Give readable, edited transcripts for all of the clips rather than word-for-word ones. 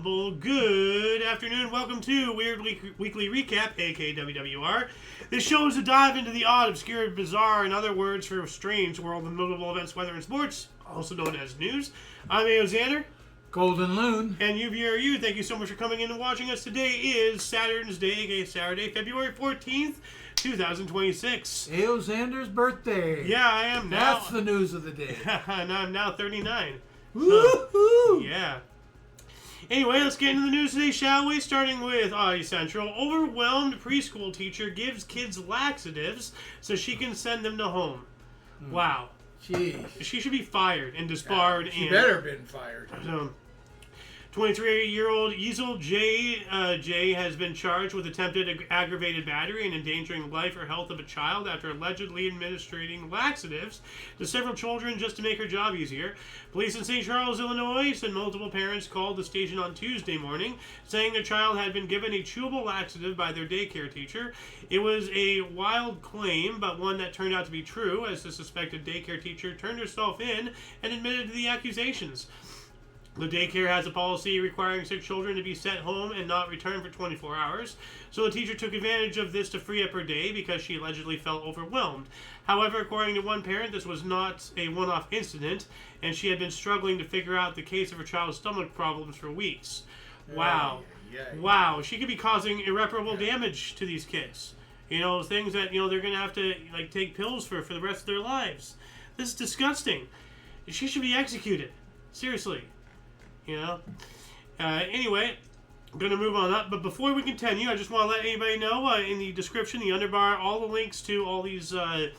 humble. Good afternoon. Welcome to Weekly Recap AKA W.W.R. This show is a dive into the odd, obscure, bizarre, and other words for a strange world of notable events, weather, and sports, also known as news. I'm Xander. Golden Loon. And UVRU, thank you so much for coming in and watching us. Today is Saturn's Day, aka Saturday, February 14th, 2026. Ayo Xander's birthday. Yeah, I am now. That's the news of the day. And I'm now 39. Woohoo! Yeah. Anyway, let's get into the news today, shall we? Starting with Audio Central. Overwhelmed preschool teacher gives kids laxatives so she can send them to home. Wow. Jeez. She should be fired and disbarred. She better have been fired. 23-year-old Ezel J has been charged with attempted aggravated battery and endangering the life or health of a child after allegedly administering laxatives to several children just to make her job easier. Police in St. Charles, Illinois said multiple parents called the station on Tuesday morning saying their child had been given a chewable laxative by their daycare teacher. It was a wild claim, but one that turned out to be true, as the suspected daycare teacher turned herself in and admitted to the accusations. The daycare has a policy requiring sick children to be sent home and not return for 24 hours, so the teacher took advantage of this to free up her day because she allegedly felt overwhelmed. However, according to one parent, this was not a one-off incident, and she had been struggling to figure out the case of her child's stomach problems for weeks. Wow. Wow. She could be causing irreparable damage to these kids. You know, things that, they're going to have to, take pills for the rest of their lives. This is disgusting. She should be executed. Seriously. Anyway, I'm going to move on up. But before we continue, I just want to let anybody know in the description, the underbar, all the links to all these news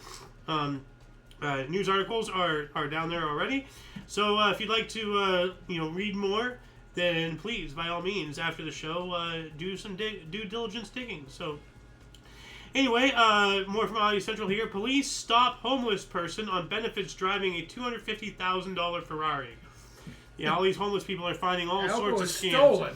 articles are down there already. So if you'd like to, read more, then please, by all means, after the show, do some due diligence digging. So anyway, more from Audio Central here. Police stop homeless person on benefits driving a $250,000 Ferrari. Yeah, all these homeless people are finding all sorts of scams. Stolen.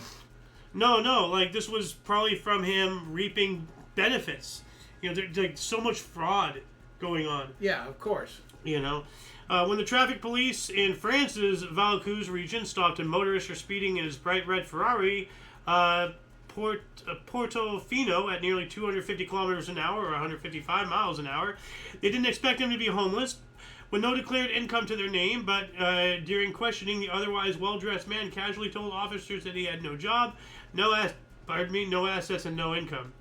No, this was probably from him reaping benefits. There's so much fraud going on. Yeah, of course. When the traffic police in France's Vaucluse region stopped a motorist for speeding in his bright red Ferrari, Portofino at nearly 250 kilometers an hour or 155 miles an hour, they didn't expect him to be homeless, with no declared income to their name, but during questioning, the otherwise well-dressed man casually told officers that he had no job, no assets, and no income.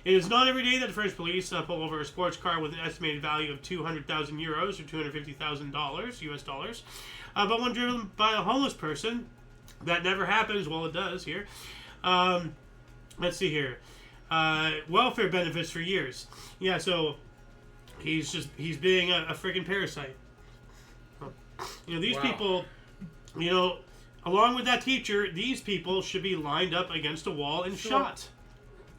It is not every day that French police pull over a sports car with an estimated value of 200,000 euros or $250,000 US dollars, but when driven by a homeless person, that never happens. Well, it does here. Let's see here. Welfare benefits for years. Yeah, so he's being a freaking parasite. These people, along with that teacher, these people should be lined up against a wall and shot.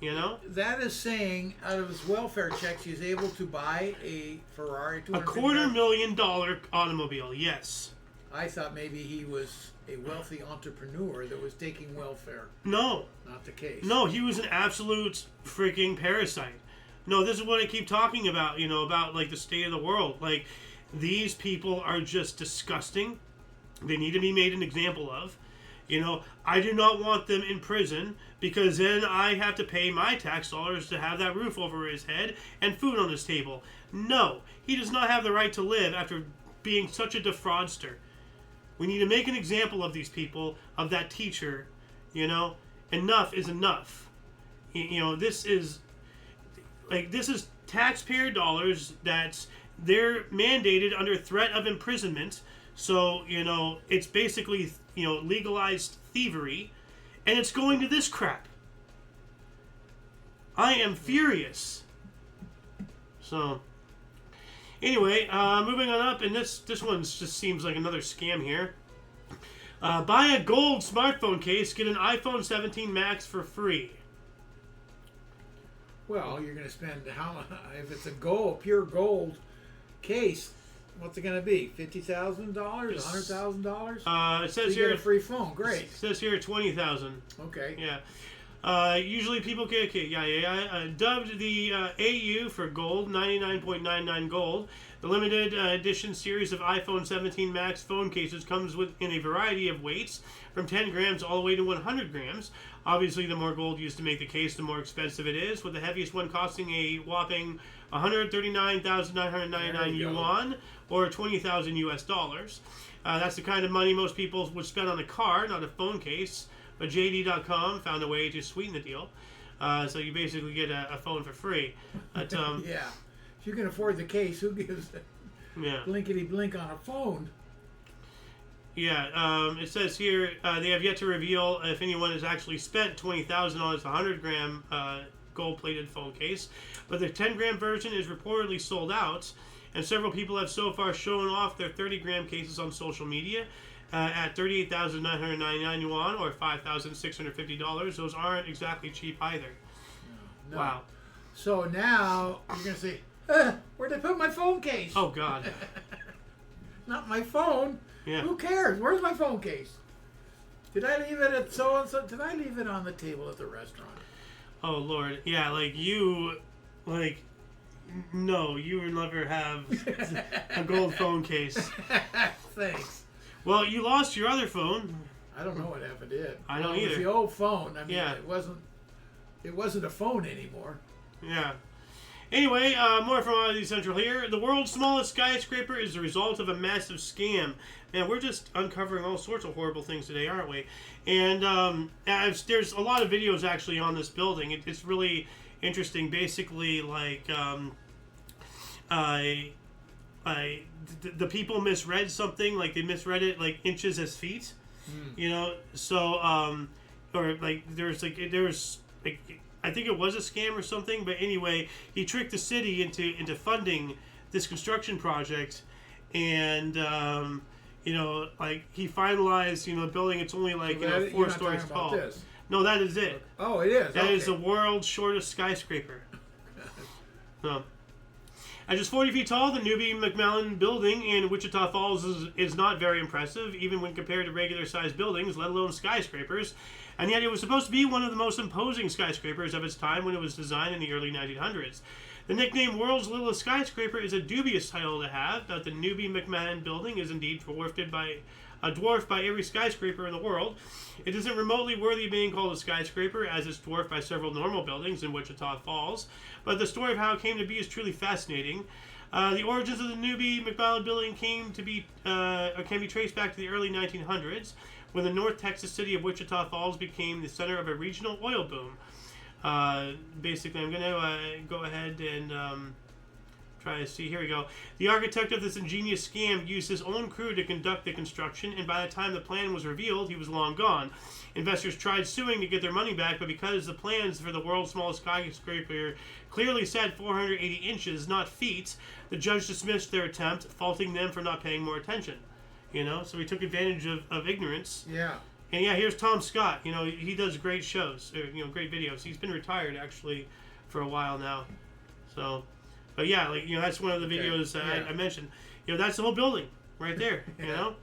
That is saying, out of his welfare checks, he's able to buy a Ferrari. A $250,000 automobile, yes. I thought maybe he was a wealthy entrepreneur that was taking welfare. No. Not the case. No, he was an absolute freaking parasite. No, this is what I keep talking about, about the state of the world. These people are just disgusting. They need to be made an example of. I do not want them in prison because then I have to pay my tax dollars to have that roof over his head and food on his table. No, he does not have the right to live after being such a defraudster. We need to make an example of these people, of that teacher. Enough is enough. This is taxpayer dollars they're mandated under threat of imprisonment. So, it's basically, legalized thievery, and it's going to this crap. I am furious. So, anyway, moving on up, and this one just seems like another scam here. Buy a gold smartphone case, get an iPhone 17 Max for free. Well, you're going to spend if it's a pure gold case, what's it going to be? $50,000? $100,000? It says you here get a free phone. Great. It says here $20,000. Okay. Yeah. Usually people get dubbed the AU for gold, 99.99 gold. The limited edition series of iPhone 17 Max phone cases comes in a variety of weights, from 10 grams all the way to 100 grams. Obviously, the more gold used to make the case, the more expensive it is, with the heaviest one costing a whopping 139,999 yuan, or 20,000 US dollars. That's the kind of money most people would spend on a car, not a phone case. But JD.com found a way to sweeten the deal. So you basically get a phone for free. But, yeah. If you can afford the case, who gives a blinkety blink on a phone? Yeah, it says here they have yet to reveal if anyone has actually spent $20,000 on this 100-gram gold-plated phone case. But the 10-gram version is reportedly sold out, and several people have so far shown off their 30-gram cases on social media. At 38,999 yuan, or $5,650. Those aren't exactly cheap either. No. Wow. So now you're going to say, where'd I put my phone case? Oh, God. Not my phone. Yeah. Who cares? Where's my phone case? Did I leave it at so-and-so? Did I leave it on the table at the restaurant? Oh, Lord. Yeah, no, you would never have a gold phone case. Thanks. Well, you lost your other phone. I don't know what happened to it. I don't It was either. the old phone. I mean, Yeah. it wasn't a phone anymore. Yeah. Anyway, more from Odyssey Central here. The world's smallest skyscraper is the result of a massive scam. Man, we're just uncovering all sorts of horrible things today, aren't we? And there's a lot of videos actually on this building. It's really interesting. Basically, the people misread something, like they misread it like inches as feet, you know. So or like there was I think it was a scam or something, but anyway, he tricked the city into funding this construction project, and he finalized the building. It's only 4 stories tall. This. No, that is it. Oh, it is. That is the world's shortest skyscraper. At just 40 feet tall, the Newby McMillan building in Wichita Falls is not very impressive, even when compared to regular-sized buildings, let alone skyscrapers. And yet it was supposed to be one of the most imposing skyscrapers of its time when it was designed in the early 1900s. The nickname World's Littlest Skyscraper is a dubious title to have, but the Newby McMillan building is indeed dwarfed by every skyscraper in the world. It isn't remotely worthy of being called a skyscraper, as it's dwarfed by several normal buildings in Wichita Falls, but the story of how it came to be is truly fascinating. The origins of the Newby McMillan building can be traced back to the early 1900s, when the North Texas city of Wichita Falls became the center of a regional oil boom. Basically, I'm going to go ahead and try to see. Here we go. The architect of this ingenious scam used his own crew to conduct the construction, and by the time the plan was revealed, he was long gone. Investors tried suing to get their money back, but because the plans for the world's smallest skyscraper clearly said 480 inches, not feet, the judge dismissed their attempt, faulting them for not paying more attention. So he took advantage of ignorance. Yeah. And yeah, here's Tom Scott. He does great shows, great videos. He's been retired actually for a while now. So, but yeah, that's one of the videos I mentioned. That's the whole building right there. So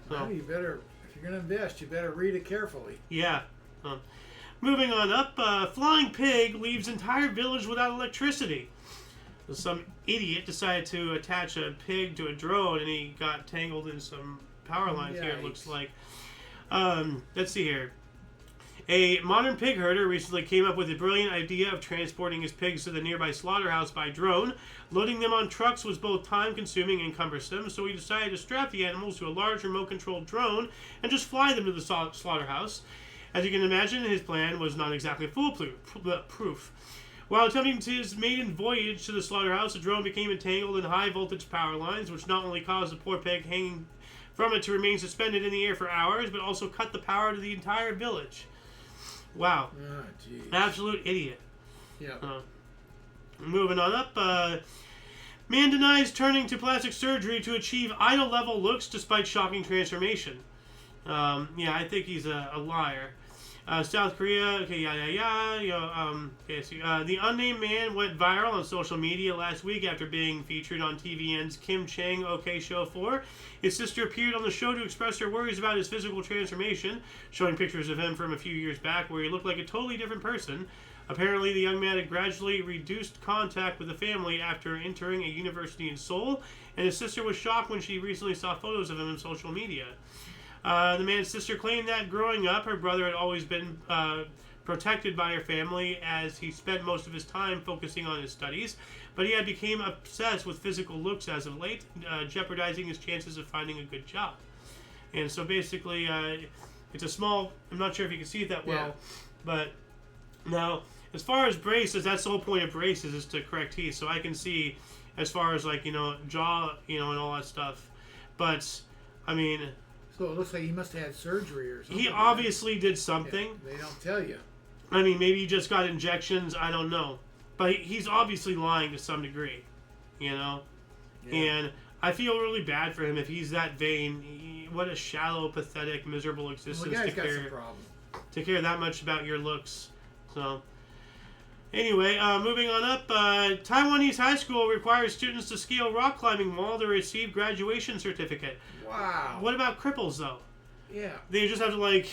well, you better, if you're going to invest, you better read it carefully. Yeah. Moving on up, flying pig leaves entire village without electricity. So some idiot decided to attach a pig to a drone, and he got tangled in some power lines here, it looks like. Let's see here. A modern pig herder recently came up with the brilliant idea of transporting his pigs to the nearby slaughterhouse by drone. Loading them on trucks was both time-consuming and cumbersome, so he decided to strap the animals to a large remote-controlled drone and just fly them to the slaughterhouse. As you can imagine, his plan was not exactly foolproof. While attempting his maiden voyage to the slaughterhouse, the drone became entangled in high-voltage power lines, which not only caused the poor pig hanging from it to remain suspended in the air for hours, but also cut the power to the entire village. Wow. Oh, geez. Absolute idiot. Yeah. Moving on up. Man denies turning to plastic surgery to achieve idol-level looks despite shocking transformation. I think he's a liar. South Korea, okay, the unnamed man went viral on social media last week after being featured on TVN's Kim Chang OK Show 4. His sister appeared on the show to express her worries about his physical transformation, showing pictures of him from a few years back where he looked like a totally different person. Apparently, the young man had gradually reduced contact with the family after entering a university in Seoul, and his sister was shocked when she recently saw photos of him on social media. The man's sister claimed that growing up, her brother had always been protected by her family as he spent most of his time focusing on his studies, but he had become obsessed with physical looks as of late, jeopardizing his chances of finding a good job. And so basically, it's a small, I'm not sure if you can see it that well, but now, as far as braces, that's the whole point of braces is to correct teeth, so I can see as far as like, jaw, and all that stuff. But, I mean... So it looks like he must have had surgery or something. He obviously did something. Yeah, they don't tell you. I mean, maybe he just got injections. I don't know. But he's obviously lying to some degree, Yeah. And I feel really bad for him if he's that vain. What a shallow, pathetic, miserable existence Well, the guy's got some problem. To care that much about your looks. So... Anyway, moving on up, Taiwanese high school requires students to scale rock climbing wall to receive graduation certificate. Wow. What about cripples, though? Yeah. They just have to,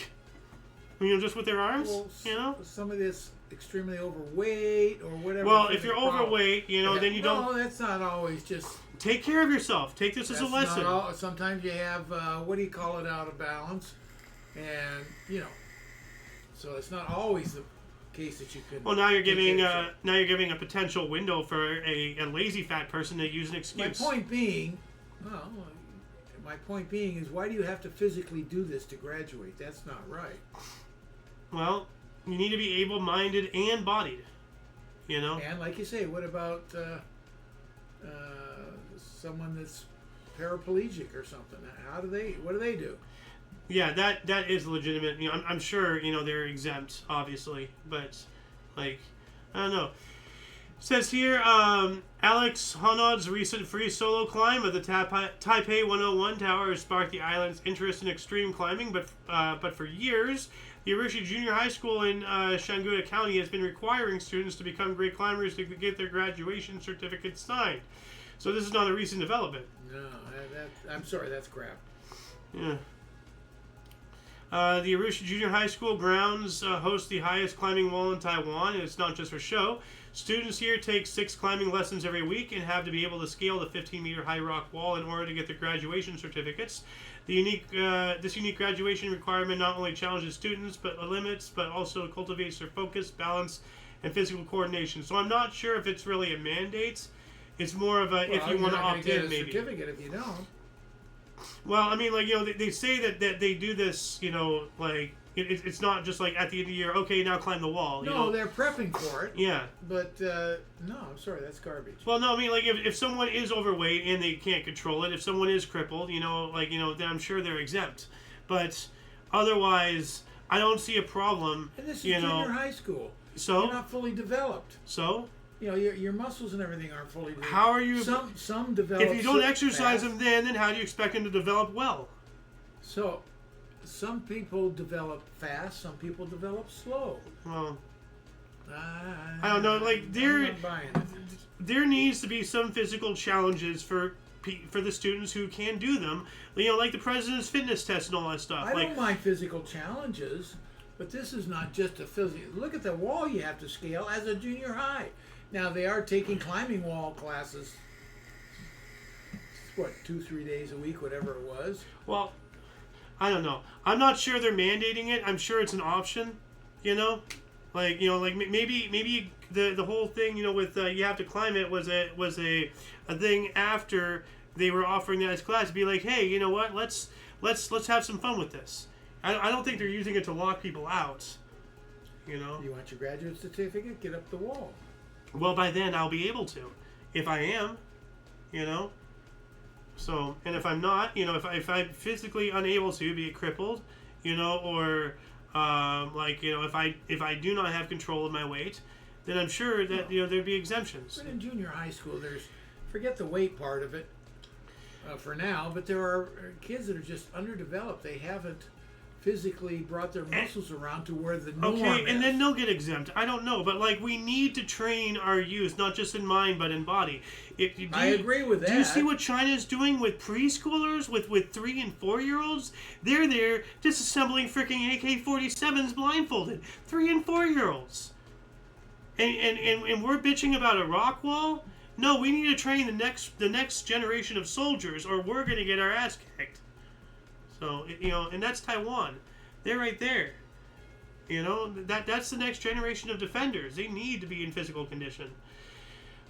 just with their arms, Well, somebody that's extremely overweight or whatever. Well, if you're overweight, then you don't... No, that's not always just... Take care of yourself. Take this as a lesson. Sometimes you have, what do you call it, out of balance. And, so it's not always the... case that you could. Well, now you're giving a potential window for a lazy fat person to use an excuse. My point being is, why do you have to physically do this to graduate? That's not right. Well, you need to be able-minded and bodied. And like you say, what about someone that's paraplegic or something? What do they do? Yeah, that is legitimate. I'm sure, they're exempt, obviously. But, I don't know. It says here, Alex Honnold's recent free solo climb of the Taipei 101 Tower has sparked the island's interest in extreme climbing. But for years, the Arushi Junior High School in Shanguda County has been requiring students to become great climbers to get their graduation certificates signed. So this is not a recent development. No, I'm sorry, that's crap. Yeah. The Arusha Junior High School grounds host the highest climbing wall in Taiwan, and it's not just for show. Students here take 6 climbing lessons every week and have to be able to scale the 15-meter high rock wall in order to get their graduation certificates. This unique graduation requirement not only challenges students but also cultivates their focus, balance, and physical coordination. So I'm not sure if it's really a mandate. It's more of a if you want to opt in, maybe. You're not going to get a certificate if you don't. Well, I mean, they say that they do this, it's not just like at the end of the year, okay, now climb the wall. No, they're prepping for it. Yeah. But, no, I'm sorry, that's garbage. Well, no, I mean, if someone is overweight and they can't control it, if someone is crippled, then I'm sure they're exempt. But otherwise, I don't see a problem, And this is junior high school. So? You're not fully developed. So? Your muscles and everything aren't fully developed. How are you... Some develop... If you don't exercise them then how do you expect them to develop well? So, some people develop fast, some people develop slow. Well, I don't know. I'm not buying it. There needs to be some physical challenges for the students who can do them. Like the president's fitness test and all that stuff. I don't mind physical challenges, but this is not just a physical... Look at the wall you have to scale as a junior high. Now, they are taking climbing wall classes, 2-3 days a week, whatever it was. Well, I don't know. I'm not sure they're mandating it. I'm sure it's an option, maybe the whole thing, with you have to climb it was a thing after they were offering that as class to be like, hey, you know what? Let's have some fun with this. I don't think they're using it to lock people out, You want your graduate certificate? Get up the wall. Well, by then I'll be able to, if I am, So, and if I'm not, if I'm physically unable to, be crippled, or if I do not have control of my weight, then I'm sure that there'd be exemptions. But in junior high school, forget the weight part of it for now, but there are kids that are just underdeveloped. They haven't physically brought their muscles around to where the norm Okay, is. and then they'll get exempt. I don't know, but like we need to train our youth, not just in mind but in body. I agree with that. Do you see what China's doing with preschoolers, with 3 and 4-year-olds? They're there disassembling freaking AK-47s blindfolded. 3 and 4-year-olds. And we're bitching about a rock wall? No, we need to train the next generation of soldiers, or we're gonna get our ass kicked. So and that's Taiwan. They're right there. That's the next generation of defenders. They need to be in physical condition.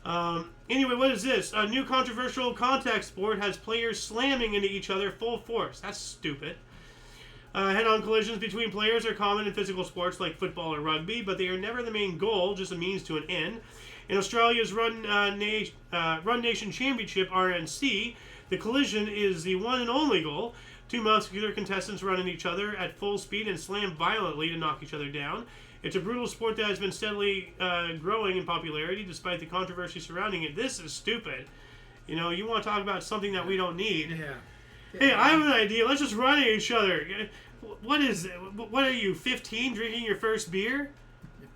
Anyway, what is this? A new controversial contact sport has players slamming into each other full force. That's stupid. Head-on collisions between players are common in physical sports like football or rugby, but they are never the main goal, just a means to an end. In Australia's Run Nation Championship, RNC, the collision is the one and only goal. 2 muscular contestants run at each other at full speed and slam violently to knock each other down. It's a brutal sport that has been steadily growing in popularity despite the controversy surrounding it. This is stupid. You want to talk about something that we don't need. Yeah. Hey, I have an idea. Let's just run at each other. What is it? What are you, 15, drinking your first beer?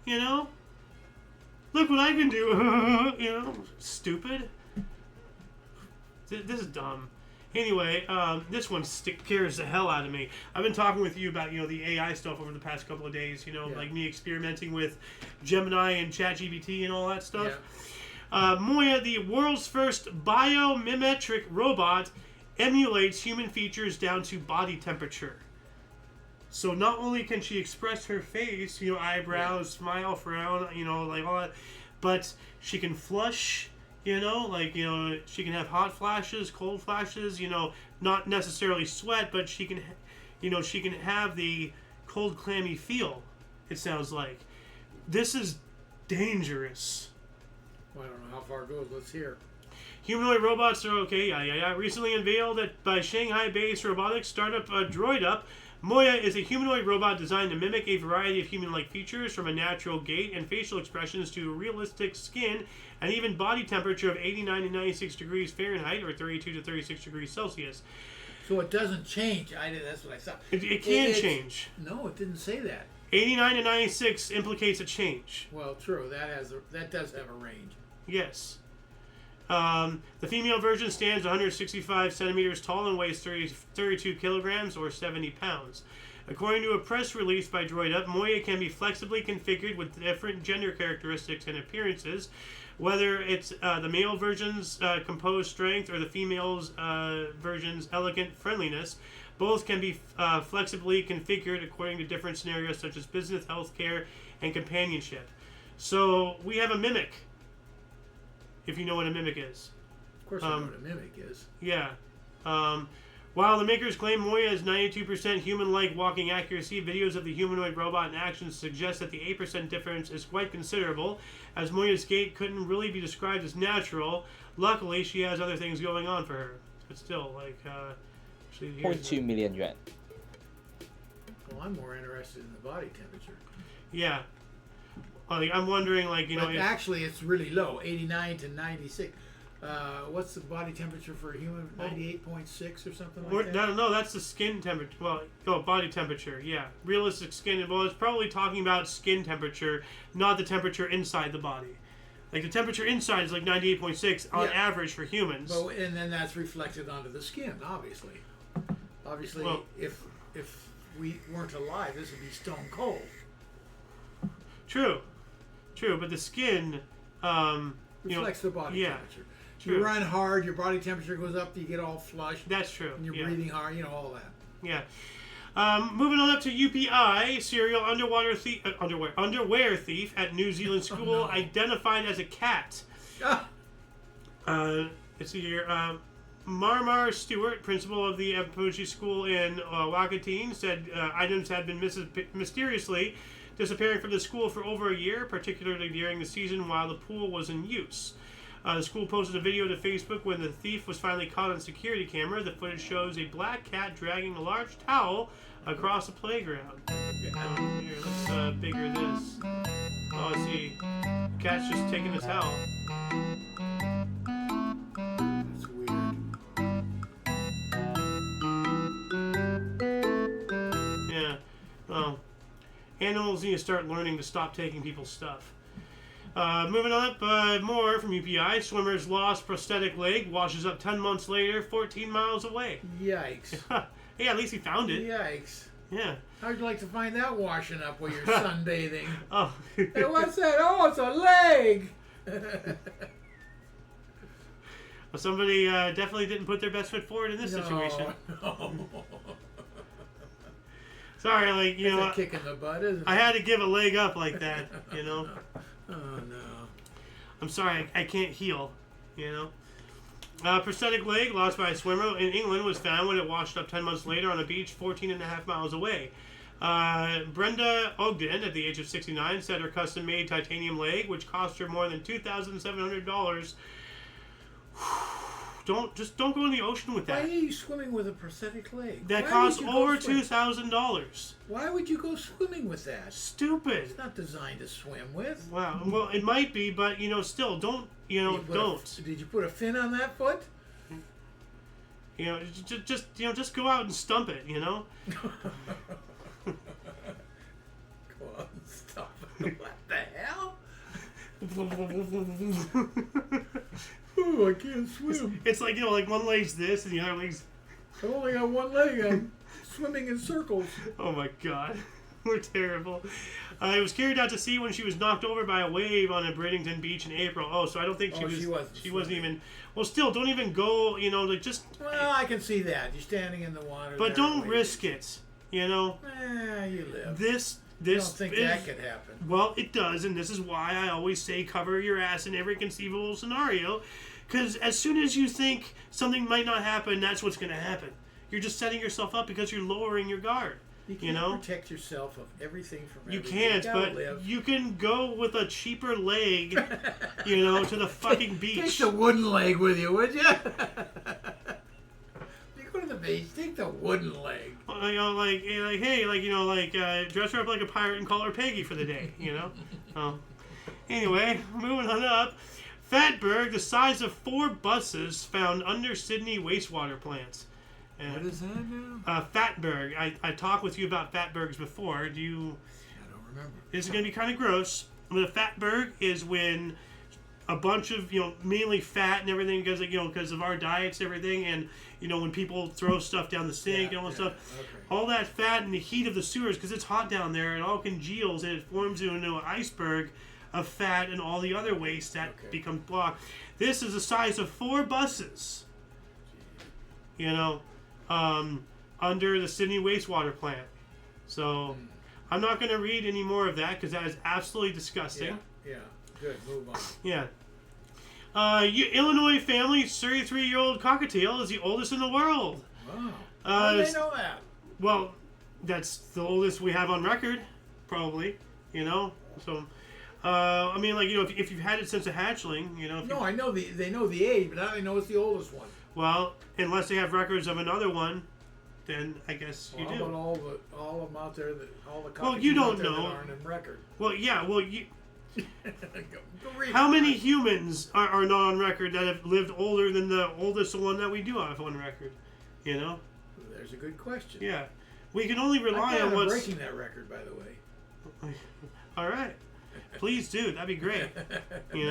Look what I can do. Stupid. This is dumb. Anyway, this one scares the hell out of me. I've been talking with you about, the AI stuff over the past couple of days, like me experimenting with Gemini and ChatGPT and all that stuff. Yeah. Moya, the world's first biomimetic robot, emulates human features down to body temperature. So not only can she express her face, eyebrows, smile, frown, like all that, but she can flush, she can have hot flashes, cold flashes, not necessarily sweat, but she can have the cold, clammy feel, it sounds like. This is dangerous. Well, I don't know how far it goes. Let's hear. Humanoid robots are okay. Yeah. Recently unveiled by Shanghai-based robotics startup DroidUp, Moya is a humanoid robot designed to mimic a variety of human-like features, from a natural gait and facial expressions to realistic skin and even body temperature of 89 to 96 degrees Fahrenheit or 32 to 36 degrees Celsius. So it doesn't change. That's what I thought. It can change. No, it didn't say that. 89 to 96 implicates a change. Well, true. That does have a range. Yes. The female version stands 165 centimeters tall and weighs 32 kilograms or 70 pounds. According to a press release by DroidUp, Moya can be flexibly configured with different gender characteristics and appearances, whether it's the male version's composed strength or the female's version's elegant friendliness. Both can be flexibly configured according to different scenarios such as business, healthcare, and companionship. So we have a mimic. If you know what a mimic is. Of course I know what a mimic is. Yeah. While the makers claim Moya is 92% human-like walking accuracy, videos of the humanoid robot in action suggest that the 8% difference is quite considerable, as Moya's gait couldn't really be described as natural. Luckily, she has other things going on for her. But still, 0.2 million yuan. Well, I'm more interested in the body temperature. Yeah. I'm wondering, But actually, it's really low, 89 to 96. What's the body temperature for a human? 98.6 or something like that? No, that's the skin temperature. Well, body temperature, yeah. Realistic skin. Well, it's probably talking about skin temperature, not the temperature inside the body. The temperature inside is 98.6 on average for humans. And then that's reflected onto the skin, obviously. Obviously, if we weren't alive, this would be stone cold. True, but the skin reflects the body temperature. True. You run hard, your body temperature goes up, you get all flushed. That's true. And you're breathing hard, all that. Yeah. Moving on up to UPI, serial underwear thief at New Zealand school identified as a cat. It's here. Marmar Stewart, principal of the Apamushi School in Wakatine, said items had been mysteriously disappearing from the school for over a year, particularly during the season while the pool was in use. The school posted a video to Facebook when the thief was finally caught on security camera. The footage shows a black cat dragging a large towel across the playground. Here, let's bigger this. Oh, I see. The cat's just taking the towel. That's weird. Yeah. Animals need to start learning to stop taking people's stuff. Moving up, more from UPI. Swimmer's lost prosthetic leg washes up 10 months later, 14 miles away. Yikes. Hey, at least he found it. Yikes. Yeah. How'd you like to find that washing up while you're sunbathing? Oh. Hey, what's that? Oh, it's a leg. Well, somebody definitely didn't put their best foot forward in this situation. No. Sorry, like, you know, That's a kick in the butt, isn't it? I had to give a leg up like that, you know. Oh, no. I'm sorry, I can't heal, you know. Prosthetic leg lost by a swimmer in England was found when it washed up 10 months later on a beach 14 and a half miles away. Brenda Ogden, at the age of 69, said her custom-made titanium leg, which cost her more than $2,700. Don't go in the ocean with that. Why are you swimming with a prosthetic leg? That costs over $2,000. Why would you go swimming with that? Stupid. It's not designed to swim with. Wow. Well, it might be, but you know, still, don't. You know, don't. Did you put a fin on that foot? You know, just go out and stump it. You know. Go on, stop it. What the hell? Oh, I can't swim. It's like, you know, like one leg's this and the other leg's... I only got one leg. I'm swimming in circles. Oh my god. We're terrible. It was carried out to sea when she was knocked over by a wave on a Bridington beach in April. Oh, so I don't think she wasn't even... Well, still, don't even go, you know, like just... Well, I can see that. You're standing in the water. But don't risk it, you know? You live. This you don't think that could happen. Well, it does, and this is why I always say cover your ass in every conceivable scenario, because as soon as you think something might not happen, that's what's going to happen. You're just setting yourself up because you're lowering your guard. You can't protect yourself of everything from everything. You can't, but you can go with a cheaper leg, you know, to the fucking beach. Take the wooden leg with you, would you? Go to the beach, take the wooden leg. You know, like hey, like, you know, like dress her up like a pirate and call her Peggy for the day, you know. Anyway, moving on up. Fatberg, the size of 4 buses found under Sydney wastewater plants. What is that now? Fatberg. I talked with you about fatbergs before. Do you? I don't remember. This is going to be kind of gross. But a fatberg is when a bunch of, you know, mainly fat and everything, because, you know, because of our diets and everything, and, you know, when people throw stuff down the sink and all that stuff, all that fat and the heat of the sewers, because it's hot down there, it all congeals and it forms into an iceberg of fat and all the other waste that becomes blocked. This is the size of 4 buses, you know, under the Sydney wastewater plant. So I'm not going to read any more of that because that is absolutely disgusting. Yeah. Good, move on. Yeah. Illinois family, 33-year-old cockatiel is the oldest in the world. Wow. How do they know that? Well, that's the oldest we have on record, probably. You know, so I mean, like, you know, if you've had it since a hatchling, you know. No, I know they know the age, but how do they know it's the oldest one? Well, unless they have records of another one, then I guess you do. How about all of them out there all the cockatiels you don't out there know. that aren't in record? Well, yeah, well you. Go read How many humans are not on record that have lived older than the oldest one that we do have on record? You know? There's a good question. Yeah. We can only rely on what's... breaking that record, by the way. All right. Please do. That'd be great. You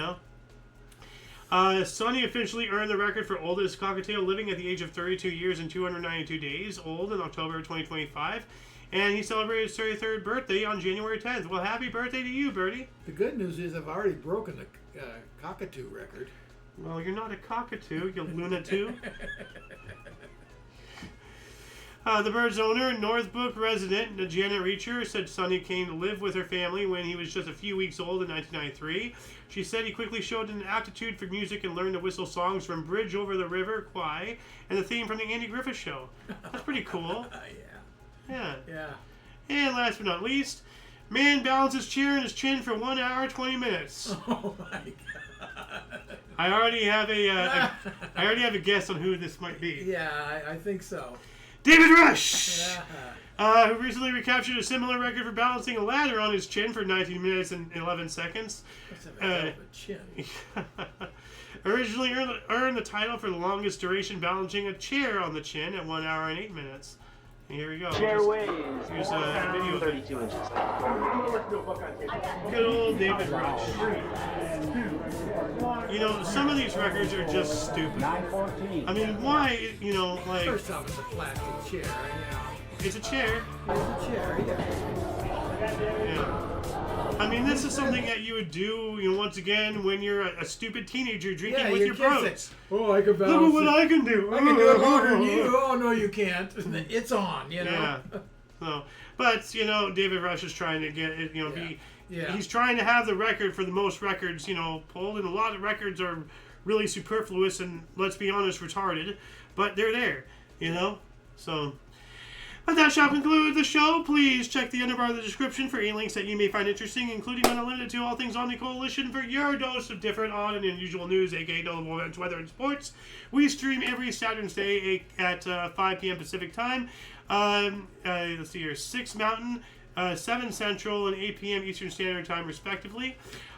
know? Sonny officially earned the record for oldest cockatiel living at the age of 32 years and 292 days old in October 2025. And he celebrated his 33rd birthday on January 10th. Well, happy birthday to you, Bertie. The good news is I've already broken the cockatoo record. Well, you're not a cockatoo, you lunatoo. The bird's owner, Northbrook resident Janet Reacher, said Sonny came to live with her family when he was just a few weeks old in 1993. She said he quickly showed an aptitude for music and learned to whistle songs from Bridge Over the River, Kwai, and the theme from the Andy Griffith Show. That's pretty cool. Yeah. And last but not least, man balances chair in his chin for 1 hour 20 minutes. Oh my god! I already have a guess on who this might be. Yeah, I think so. David Rush, who recently recaptured a similar record for balancing a ladder on his chin for 19 minutes and 11 seconds. That's a hell of a chin. Originally earned the title for the longest duration balancing a chair on the chin at 1 hour and 8 minutes. Here we go. Chair weighs Here's a video. 32 inches. Good old David Rush. You know, some of these records are just stupid. I mean, why, you know, like... First off, it's a plastic chair, you know. It's a chair. It's a chair, yeah. Yeah. I mean, this is something that you would do, you know, once again, when you're a stupid teenager drinking with your bros. Oh, I can balance Look at what I can do. I can do it harder than you. Oh, no, you can't. It's on, you know. Yeah. So, but, you know, David Rush is trying to get it, you know, Yeah. he's trying to have the record for the most records, you know, pulled, and a lot of records are really superfluous and, let's be honest, retarded, but they're there, you know? So, but that shall conclude the show. Please check the underbar of the description for any links that you may find interesting, including but not limited to all things Omni Coalition, for your dose of different, odd, and unusual news, aka notable events, weather, and sports. We stream every Saturn's Day at 5 p.m. Pacific Time. Let's see here, 6 Mountain, 7 Central, and 8 p.m. Eastern Standard Time, respectively.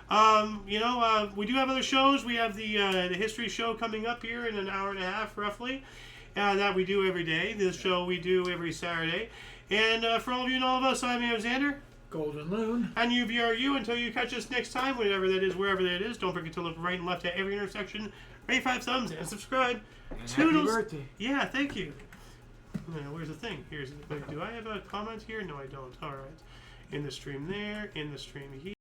You know, we do have other shows. We have the history show coming up here in an hour and a half, roughly. That we do every day. This show we do every Saturday. And for all of you and all of us, I'm Alexander. Golden Loon. And UVRU. Until you catch us next time, whatever that is, wherever that is, don't forget to look right and left at every intersection. Rate 5 thumbs and subscribe. And Toodles. happy birthday. Yeah, thank you. Now, where's the thing? Do I have a comment here? No, I don't. All right. In the stream there. In the stream here.